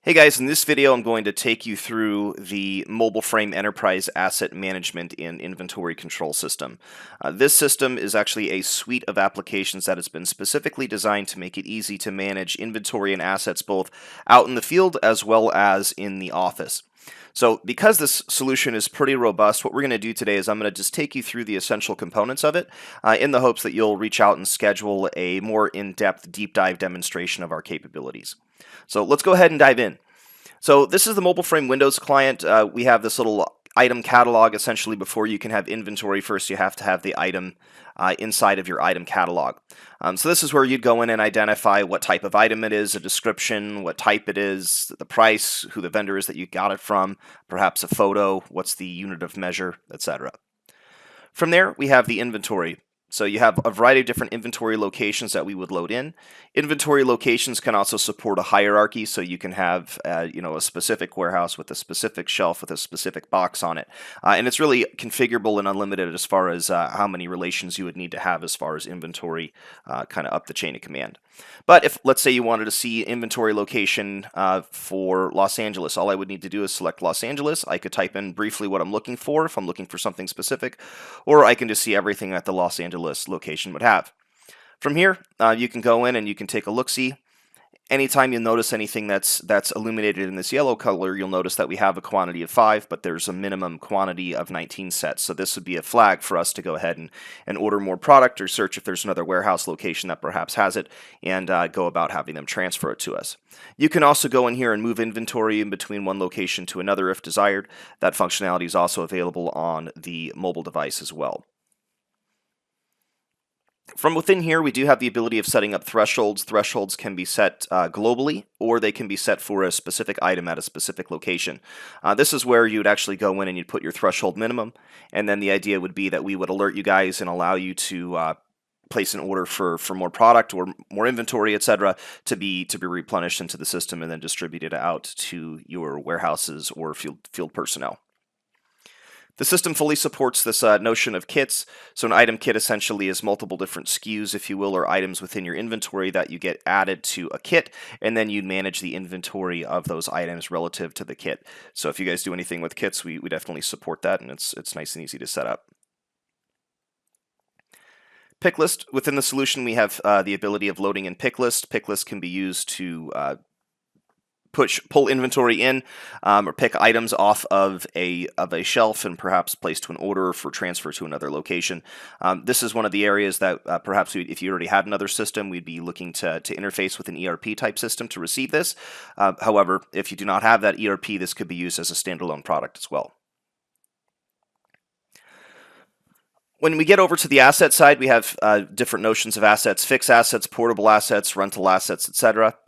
Hey guys, in this video I'm going to take you through the MobileFrame Enterprise Asset Management and Inventory Control System. This system is actually a suite of applications that has been specifically designed to make it easy to manage inventory and assets both out in the field as well as in the office. So because this solution is pretty robust, what we're going to do today is I'm going to just take you through the essential components of it in the hopes that you'll reach out and schedule a more in-depth deep dive demonstration of our capabilities. So let's go ahead and dive in. So this is the MobileFrame Windows client. We have this little item catalog. Essentially, before you can have inventory, first you have to have the item inside of your item catalog. So this is where you'd go in and identify what type of item it is, a description, what type it is, the price, who the vendor is that you got it from, perhaps a photo, what's the unit of measure, etc. From there, we have the inventory. So you have a variety of different inventory locations that we would load in. Inventory locations can also support a hierarchy, so you can have a specific warehouse with a specific shelf with a specific box on it. And it's really configurable and unlimited as far as how many relations you would need to have as far as inventory kind of up the chain of command. But if, let's say, you wanted to see inventory location for Los Angeles, all I would need to do is select Los Angeles. I could type in briefly what I'm looking for if I'm looking for something specific, or I can just see everything that the Los Angeles location would have. From here, you can go in and you can take a look-see. Anytime you notice anything that's illuminated in this yellow color, you'll notice that we have a quantity of 5, but there's a minimum quantity of 19 sets. So this would be a flag for us to go ahead and order more product or search if there's another warehouse location that perhaps has it and go about having them transfer it to us. You can also go in here and move inventory in between one location to another if desired. That functionality is also available on the mobile device as well. From within here, we do have the ability of setting up thresholds. Thresholds can be set globally, or they can be set for a specific item at a specific location. This is where you would actually go in and you'd put your threshold minimum, and then the idea would be that we would alert you guys and allow you to place an order for more product or more inventory, etc., to be replenished into the system and then distributed out to your warehouses or field personnel. The system fully supports this notion of kits. So an item kit essentially is multiple different SKUs, if you will, or items within your inventory that you get added to a kit, and then you manage the inventory of those items relative to the kit. So if you guys do anything with kits, we definitely support that, and it's nice and easy to set up. Pick list. Within the solution, we have the ability of loading in pick list. Pick list can be used to pull inventory in or pick items off of a shelf and perhaps place to an order for transfer to another location. This is one of the areas that perhaps if you already had another system, we'd be looking to interface with an ERP type system to receive this. However, if you do not have that ERP, this could be used as a standalone product as well. When we get over to the asset side, we have different notions of assets: fixed assets, portable assets, rental assets, etc.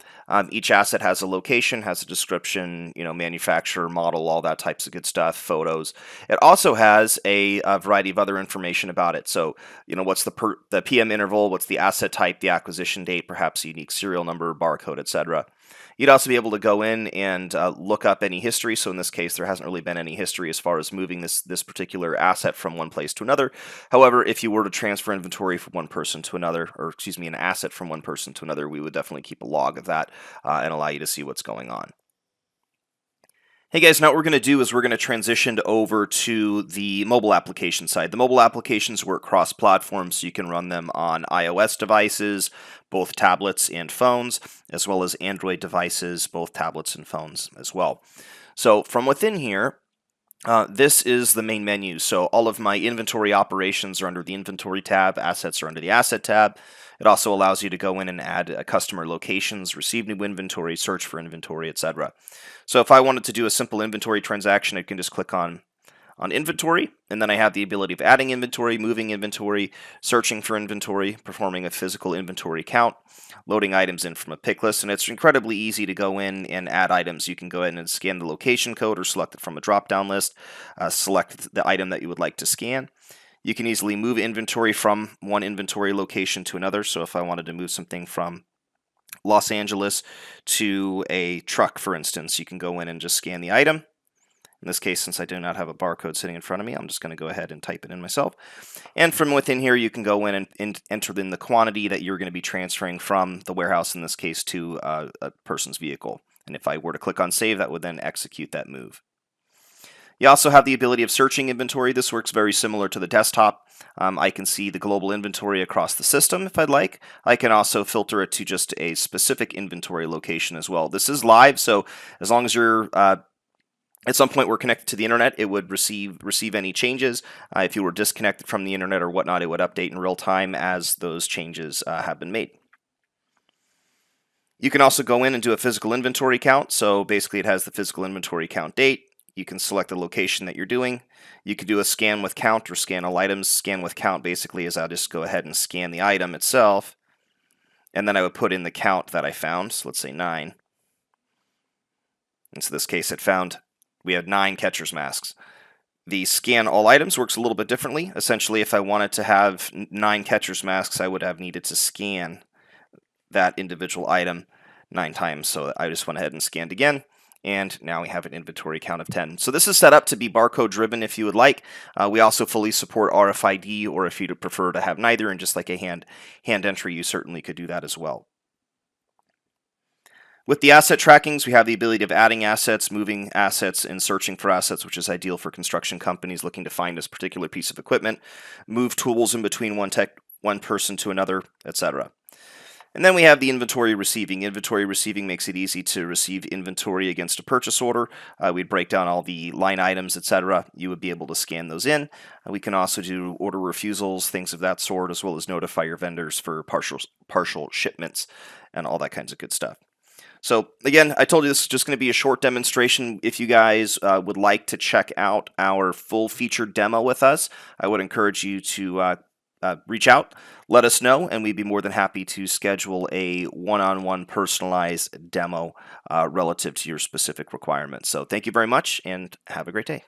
Each asset has a location, has a description, manufacturer, model, all that types of good stuff, photos. It also has a variety of other information about it. So, what's the PM interval, what's the asset type, the acquisition date, perhaps a unique serial number, barcode, etc. You'd also be able to go in and look up any history. So in this case, there hasn't really been any history as far as moving this particular asset from one place to another. However, if you were to transfer inventory from one person to another, or excuse me, an asset from one person to another, we would definitely keep a log of that and allow you to see what's going on. Hey guys, now what we're going to do is we're going to transition over to the mobile application side. The mobile applications work cross-platform, so you can run them on iOS devices, both tablets and phones, as well as Android devices, both tablets and phones as well. So from within here, this is the main menu. So all of my inventory operations are under the inventory tab, assets are under the asset tab. It also allows you to go in and add customer locations, receive new inventory, search for inventory, etc. So if I wanted to do a simple inventory transaction, I can just click on inventory, and then I have the ability of adding inventory, moving inventory, searching for inventory, performing a physical inventory count, loading items in from a pick list, and it's incredibly easy to go in and add items. You can go ahead and scan the location code or select it from a drop-down list, select the item that you would like to scan. You can easily move inventory from one inventory location to another. So if I wanted to move something from Los Angeles to a truck, for instance, you can go in and just scan the item. In this case, since I do not have a barcode sitting in front of me, I'm just going to go ahead and type it in myself. And from within here, you can go in and enter in the quantity that you're going to be transferring from the warehouse, in this case, to a person's vehicle. And if I were to click on save, that would then execute that move. You also have the ability of searching inventory. This works very similar to the desktop. I can see the global inventory across the system if I'd like. I can also filter it to just a specific inventory location as well. This is live, so as long as you're at some point we're connected to the internet, it would receive any changes. If you were disconnected from the internet or whatnot, it would update in real time as those changes have been made. You can also go in and do a physical inventory count. So basically it has the physical inventory count date. You can select the location that you're doing. You could do a scan with count or scan all items. Scan with count basically is I'll just go ahead and scan the item itself, and then I would put in the count that I found. So let's say 9. In this case, it found we had 9 catcher's masks. The scan all items works a little bit differently. Essentially, if I wanted to have 9 catcher's masks, I would have needed to scan that individual item 9 times. So I just went ahead and scanned again, and now we have an inventory count of 10. So this is set up to be barcode driven if you would like. We also fully support RFID, or if you'd prefer to have neither and just like a hand entry, you certainly could do that as well. With the asset trackings, we have the ability of adding assets, moving assets, and searching for assets, which is ideal for construction companies looking to find this particular piece of equipment, move tools in between one person to another, etc. And then we have the inventory receiving. Inventory receiving makes it easy to receive inventory against a purchase order. We'd break down all the line items, etc. You would be able to scan those in. We can also do order refusals, things of that sort, as well as notify your vendors for partial shipments and all that kinds of good stuff. So again, I told you this is just going to be a short demonstration. If you guys would like to check out our full featured demo with us, I would encourage you to reach out, let us know, and we'd be more than happy to schedule a one-on-one personalized demo relative to your specific requirements. So thank you very much, and have a great day.